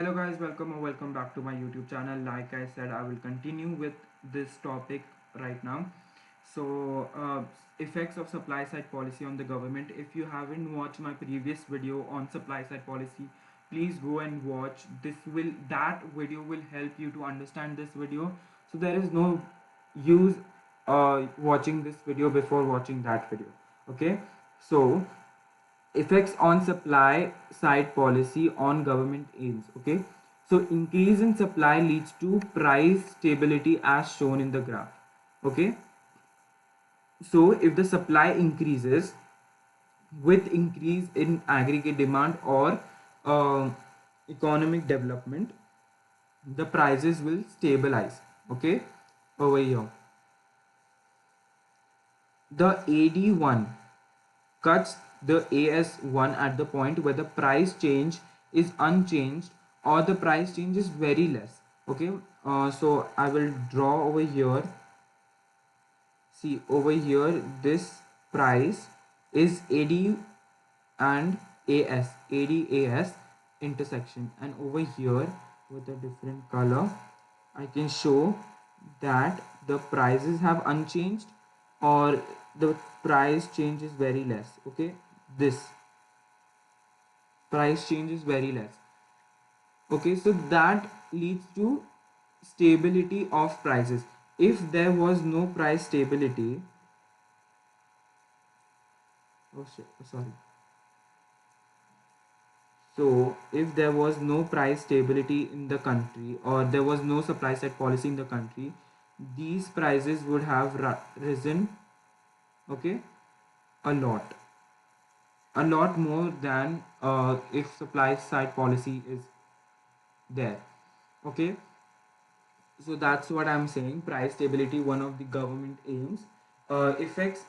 Hello guys, welcome or welcome back to my YouTube channel. Like I said, I will continue with this topic right now. So, effects of supply side policy on the government. If you haven't watched my previous video on supply side policy, please go and watch. That video will help you to understand this video. So there is no use watching this video before watching that video. Okay, so effects on supply side policy on government aims. Okay, so increase in supply leads to price stability as shown in the graph. Okay, so if the supply increases with increase in aggregate demand or uh, economic development, the prices will stabilize. Okay, over here the AD1 cuts the AS1 at the point where the price change is unchanged or the price change is very less. Okay, so I will draw over here. See over here, this price is AD and AS intersection, and over here with a different color I can show that the prices have unchanged or the price change is very less. Okay, this price change is very less. Okay, so that leads to stability of prices. If there was no price stability, oh shit, sorry. So if there was no price stability in the country or there was no supply side policy in the country, these prices would have risen, okay, a lot, a lot more than if supply side policy is there. Okay, so that's what I'm saying. Price stability, one of the government aims. Effects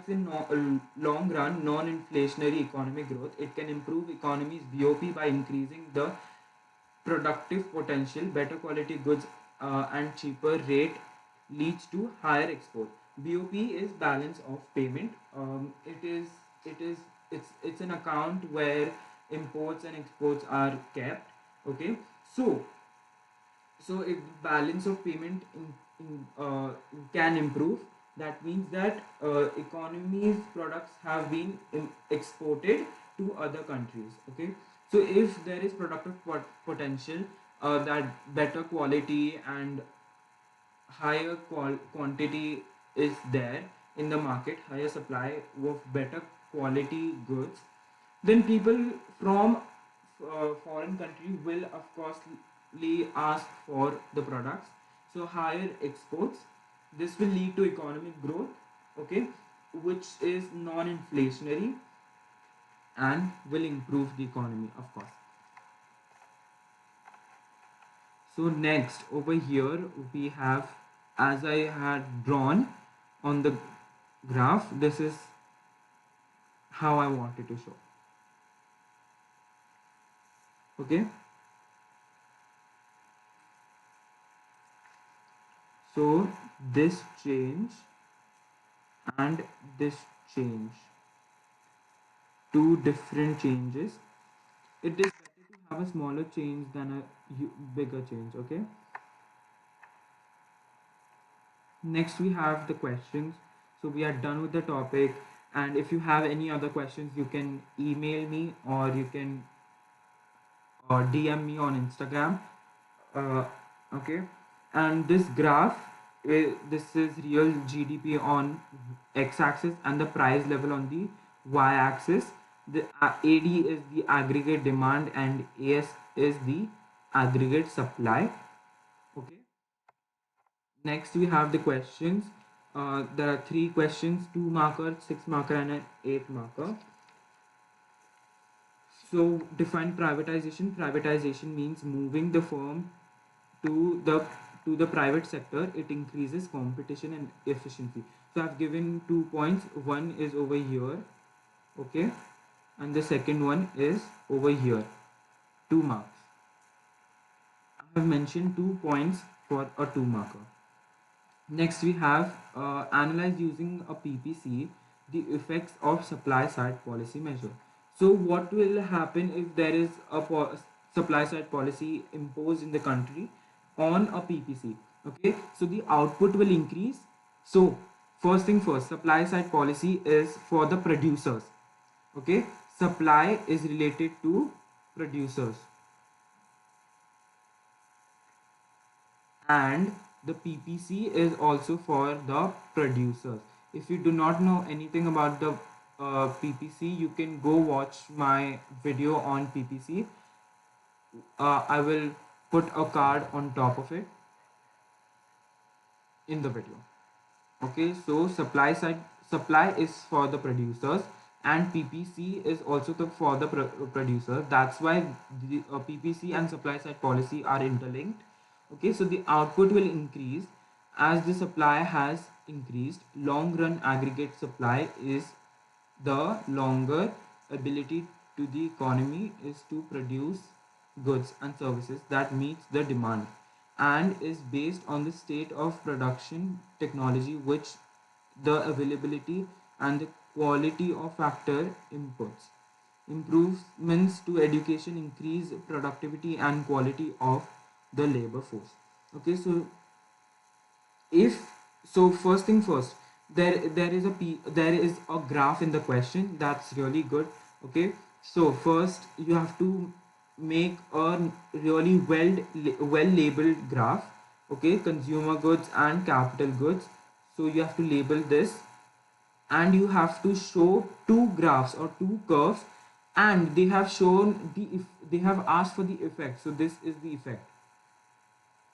in long run non-inflationary economic growth. It can improve economy's BOP by increasing the productive potential. Better quality goods and cheaper rate leads to higher export. BOP is balance of payment. It's an account where imports and exports are kept. Okay, so if balance of payment can improve, that means that economy's products have been exported to other countries. Okay, so if there is productive potential, that better quality and higher quantity is there in the market, higher supply of better quality goods, then people from foreign country will of course ask for the products. So higher exports, this will lead to economic growth. Okay, which is non-inflationary and will improve the economy of course. So next over here we have, as I had drawn on the graph, this is how I wanted to show. Okay, so this change and this change, two different changes. It is better to have a smaller change than a bigger change. Okay, next we have the questions. So we are done with the topic, and if you have any other questions you can email me or you can DM me on Instagram. uh, okay, and this graph, this is real GDP on x-axis and the price level on the y-axis. The AD is the aggregate demand and AS is the aggregate supply. Okay, next we have the questions. There are three questions: 2 marker, 6 marker and an 8 marker. So define privatization. Privatization means moving the firm to the private sector. It increases competition and efficiency. So I've given 2 points. One is over here, okay, and the second one is over here. 2 marks. I have mentioned 2 points for a 2 marker. Next we have analyze using a PPC the effects of supply side policy measure. So what will happen if there is a supply side policy imposed in the country on a PPC. Okay, so the output will increase. So first thing first, supply side policy is for the producers. Okay, supply is related to producers, and the PPC is also for the producers. If you do not know anything about the PPC, you can go watch my video on PPC. I will put a card on top of it in the video. Okay, so supply is for the producers, and PPC is also for the producer. That's why the PPC and supply side policy are interlinked. Okay, so the output will increase as the supply has increased. Long run aggregate supply is the longer ability to the economy is to produce goods and services that meets the demand and is based on the state of production technology, which the availability and the quality of factor inputs. Improvements to education increase productivity and quality of the labor force. Okay, so if so first thing first, there is a graph in the question. That's really good. Okay, so first you have to make a really well labeled graph. Okay, consumer goods and capital goods. So you have to label this, and you have to show two graphs or two curves, and they have shown the if they have asked for the effect. So this is the effect.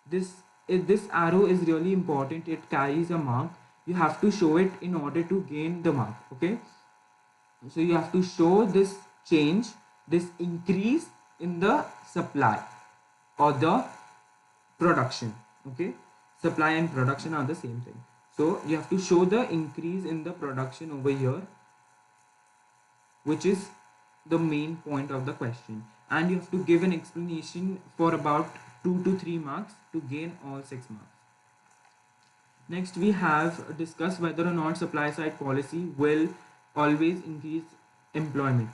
This arrow is really important. It carries a mark. You have to show it in order to gain the mark. Okay, so you have to show this change, this increase in the supply or the production. Okay, supply and production are the same thing. So you have to show the increase in the production over here, which is the main point of the question, and you have to give an explanation for about 2 to 3 marks to gain all 6 marks. Next, we have discussed whether or not supply side policy will always increase employment.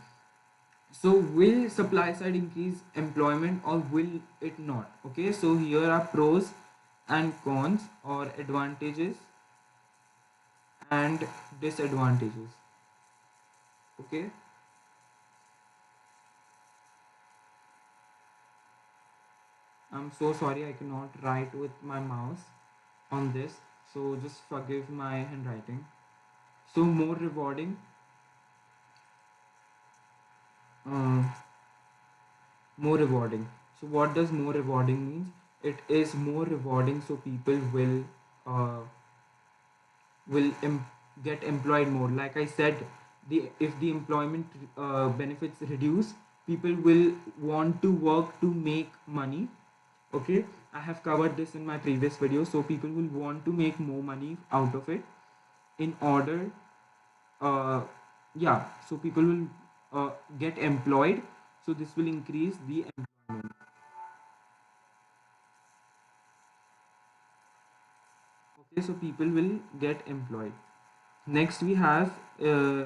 So will supply side increase employment or will it not? Okay, so here are pros and cons, or advantages and disadvantages. Okay, I'm so sorry I cannot write with my mouse on this, so just forgive my handwriting. So uh, more rewarding. So what does more rewarding means? It is more rewarding, so people uh, will get employed more. Like I said, the if the employment benefits reduce, people will want to work to make money. Okay, I have covered this in my previous video. So people will want to make more money out of it in order, uh, yeah, so people will get employed, so this will increase the employment. Okay, so people will get employed. Next we have uh,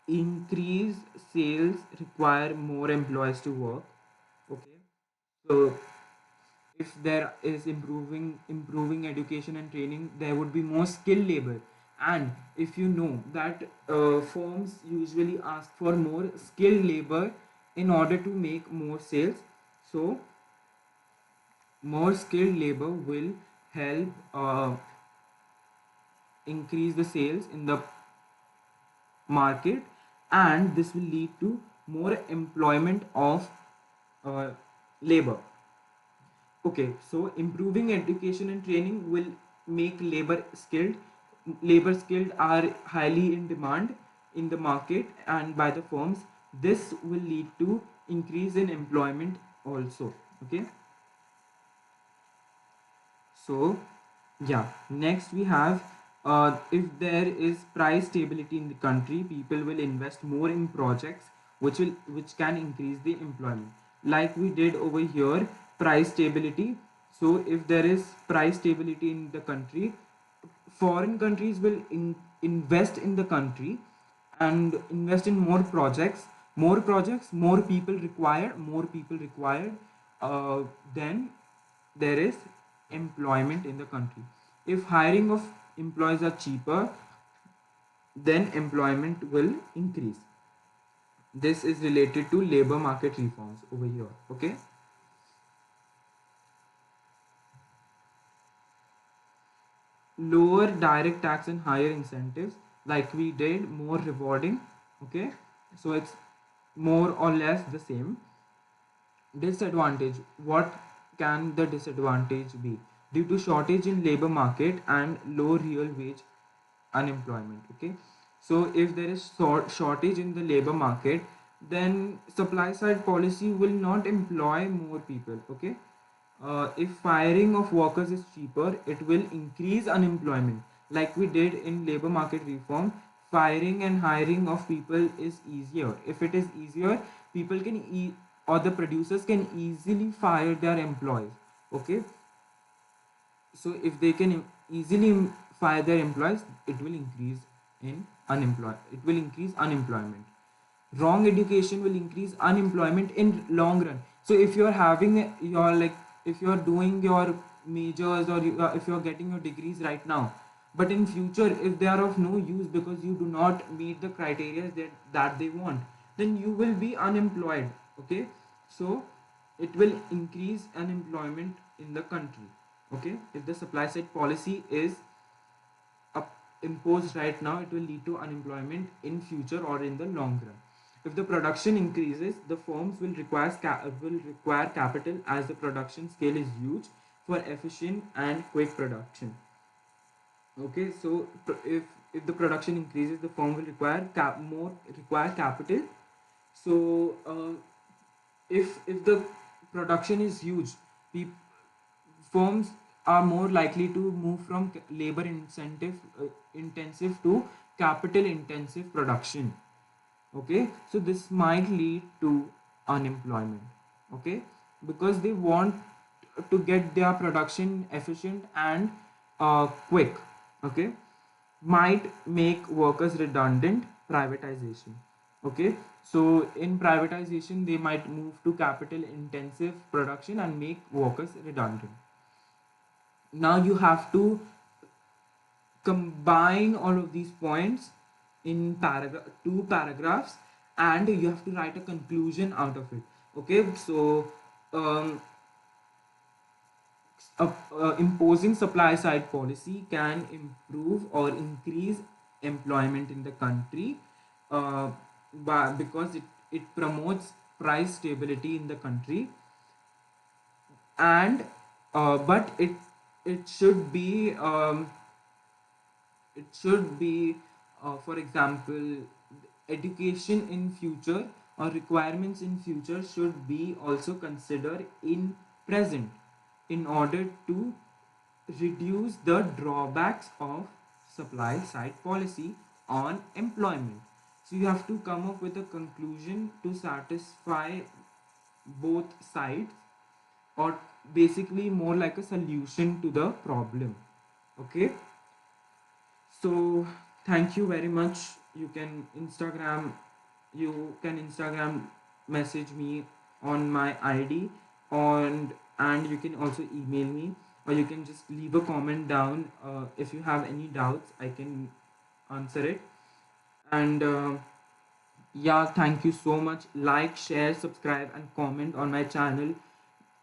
increased sales require more employees to work. Okay, so if there is improving education and training, there would be more skilled labor. And if you know that firms usually ask for more skilled labor in order to make more sales, so more skilled labor will help increase the sales in the market, and this will lead to more employment of uh, labor. Okay, so improving education and training will make labor skilled. Labor skilled are highly in demand in the market and by the firms. This will lead to increase in employment also. Okay, so yeah, next we have if there is price stability in the country, people will invest more in projects which can increase the employment. Like we did over here, price stability. So if there is price stability in the country, foreign countries will invest in the country and invest in more projects More projects, more people required, uh, then there is employment in the country. If hiring of employees are cheaper, then employment will increase. This is related to labor market reforms over here. Okay. Lower direct tax and higher incentives, like we did, more rewarding. Okay, so it's more or less the same. Disadvantage, what can the disadvantage be? Due to shortage in labor market and low real wage unemployment. Okay, so if there is shortage in the labor market, then supply side policy will not employ more people. Okay, if firing of workers is cheaper, it will increase unemployment. Like we did in labor market reform, firing and hiring of people is easier. If it is easier, people can or the producers can easily fire their employees. Okay, so if they can easily fire their employees, it will increase unemployment. Wrong education will increase unemployment in long run. So if you're having your like, if you're doing your majors, or if you're getting your degrees right now, but in future if they are of no use because you do not meet the criteria that they want, then you will be unemployed. Okay, so it will increase unemployment in the country. Okay, if the supply side policy is up imposed right now, it will lead to unemployment in future or in the long run. If the production increases, the firms will require capital, as the production scale is huge for efficient and quick production. Okay, so if the production increases, the firm will require capital. So if the production is huge, firms are more likely to move from labor intensive to capital intensive production. Okay, so this might lead to unemployment. Okay, because they want to get their production efficient and quick. Okay, might make workers redundant. Privatization. Okay, so in privatization they might move to capital intensive production and make workers redundant. Now you have to combine all of these points in two paragraphs, and you have to write a conclusion out of it. Okay, so um, imposing supply side policy can improve or increase employment in the country, uh, because it promotes price stability in the country. And but it should be for example, education in future or requirements in future should be also considered in present, in order to reduce the drawbacks of supply side policy on employment. So you have to come up with a conclusion to satisfy both sides, or basically more like a solution to the problem. Okay, so thank you very much. You can instagram message me on my id, on and you can also email me, or you can just leave a comment down. If you have any doubts, I can answer it. And yeah, thank you so much. Like, share, subscribe and comment on my channel.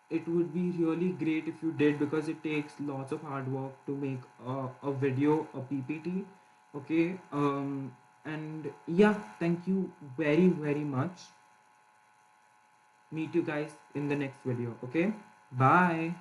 It would be really great if you did, because it takes lots of hard work to make a video, a ppt. Okay, and yeah, thank you very very much. Meet you guys in the next video. Okay, bye.